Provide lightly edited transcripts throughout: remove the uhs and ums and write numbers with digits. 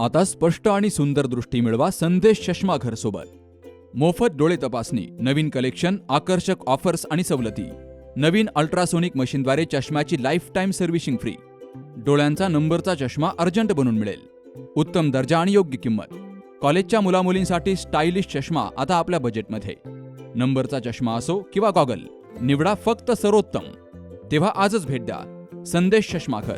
आता स्पष्ट आणि सुंदर दृष्टी मिळवा संदेश चष्मा घर सोबत. मोफत डोळे तपासणी, नवीन कलेक्शन, आकर्षक ऑफर्स आणि सवलती. नवीन अल्ट्रासोनिक मशीनद्वारे चष्म्याची लाईफ टाईम सर्व्हिसिंग फ्री. डोळ्यांचा नंबरचा चष्मा अर्जंट बनून मिळेल. उत्तम दर्जा आणि योग्य किंमत. कॉलेजच्या मुलामुलींसाठी स्टायलिश चष्मा आता आपल्या बजेटमध्ये. नंबरचा चष्मा असो किंवा गॉगल, निवडा फक्त सर्वोत्तम. तेव्हा आजच भेट द्या Sandesh Chashmaghar,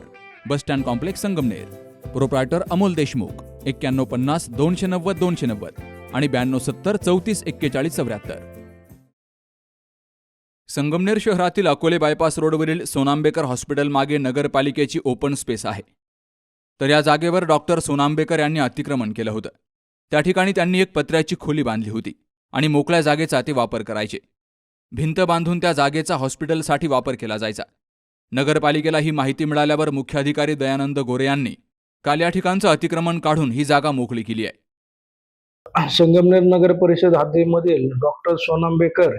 bus stand complex, Sangamner. Proprietor Amol Deshmukh. 9150 290 290 आणि 9270 34 41 74. संगमनेर शहरातील अकोले बायपास रोडवरील सोनांबेकर हॉस्पिटल मागे नगरपालिकेची ओपन स्पेस आहे. तर या जागेवर डॉक्टर सोनांबेकर यांनी अतिक्रमण केलं होतं. त्या ठिकाणी त्यांनी एक पत्र्याची खोली बांधली होती आणि मोकळ्या जागेचा ते वापर करायचे. भिंत बांधून त्या जागेचा हॉस्पिटलसाठी वापर केला जायचा. नगरपालिकेला ही माहिती मिळाल्यावर मुख्याधिकारी दयानंद गोरे यांनी काल या ठिकाणचं अतिक्रमण काढून ही जागा मोकळी केली आहे. संगमनेर नगर परिषद हद्दीमधील डॉक्टर सोनांबेकर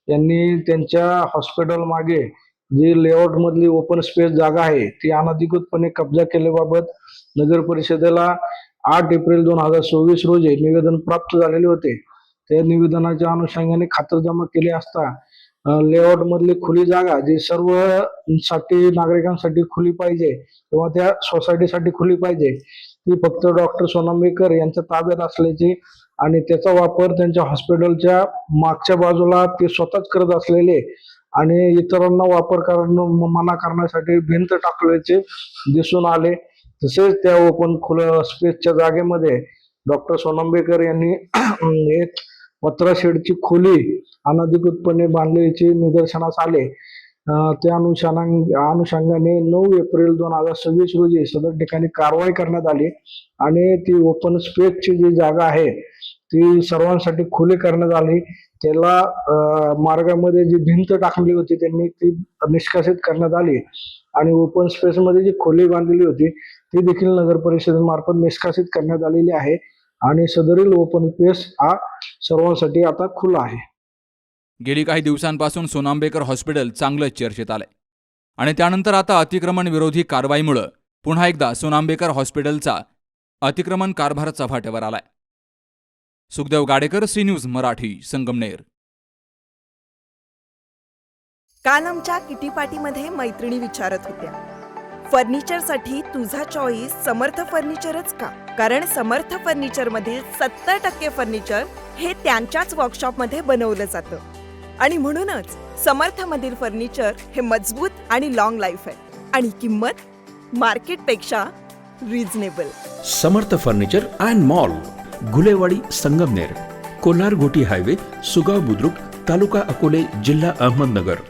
यांनी त्यांच्या हॉस्पिटल मागे जी लेआउट मधली ओपन स्पेस जागा आहे ती अनधिकृतपणे कब्जा केल्याबाबत नगर परिषदेला 8 एप्रिल 2024 रोजी निवेदन प्राप्त झालेले होते. त्या निवेदनाच्या अनुषंगाने खातरजमा केली असता लेआउट मधली खुली जागा जी सर्व नागरिकांसाठी खुली पाहिजे किंवा त्या सोसायटीसाठी खुली पाहिजे ती फक्त डॉक्टर सोनांबेकर यांच्या ताब्यात असल्याची आणि त्याचा वापर त्यांच्या हॉस्पिटलच्या मागच्या बाजूला ते स्वतःच करत असलेले आणि इतरांना वापर करणं मना करण्यासाठी भिंत टाकल्याचे दिसून आले. तसेच त्या ओपन खुल्या स्पेसच्या जागेमध्ये डॉक्टर सोनांबेकर यांनी एक पत्रा शेडची खोली अनधिकृतपणे बांधल्याचे निदर्शनास आले. त्या अनुषंगाने 9 एप्रिल 2026 रोजी सदर ठिकाणी कारवाई करण्यात आली आणि ती ओपन स्पेसची जी जागा आहे ती सर्वांसाठी खुली करण्यात आली. त्याला मार्गामध्ये जी भिंत टाकली होती त्यांनी ती निष्कासित करण्यात आली आणि ओपन स्पेस मध्ये जी खोली बांधलेली होती ती देखील नगर परिषदेमार्फत निष्कासित करण्यात आलेली आहे आणि सदरील ओपन स्पेस हा सर्वांसाठी आता खुला आहे. गेली काही दिवसांपासून सोनांबेकर हॉस्पिटल चांगलंच चर्चेत आलंय आणि त्यानंतर आता अतिक्रमण विरोधी कारवाईमुळे पुन्हा एकदा सोनांबेकर हॉस्पिटलचा अतिक्रमण कारभार चव्हाट्यावर आलाय. Sukhdev Gadekar, C news Marathi, Sangamner. काल आमच्या किटी पार्टीमध्ये मैत्रिणी विचारत होत्या, फर्निचरसाठी तुझा चॉईस समर्थ फर्निचरच का? कारण समर्थ फर्निचर मधील 70% फर्निचर हे त्यांच्याच वर्कशॉपमध्ये बनवलं जातं आणि म्हणूनच समर्थ मधील फर्निचर हे मजबूत आणि लॉंग लाईफ आहे आणि किंमत मार्केटपेक्षा reasonable. Samarth furniture and mall, Gulewadi, Sangamner. Kolhar गोटी हायवे, सुगाव बुद्रुक, तालुका अकोले, जिल्हा अहमदनगर.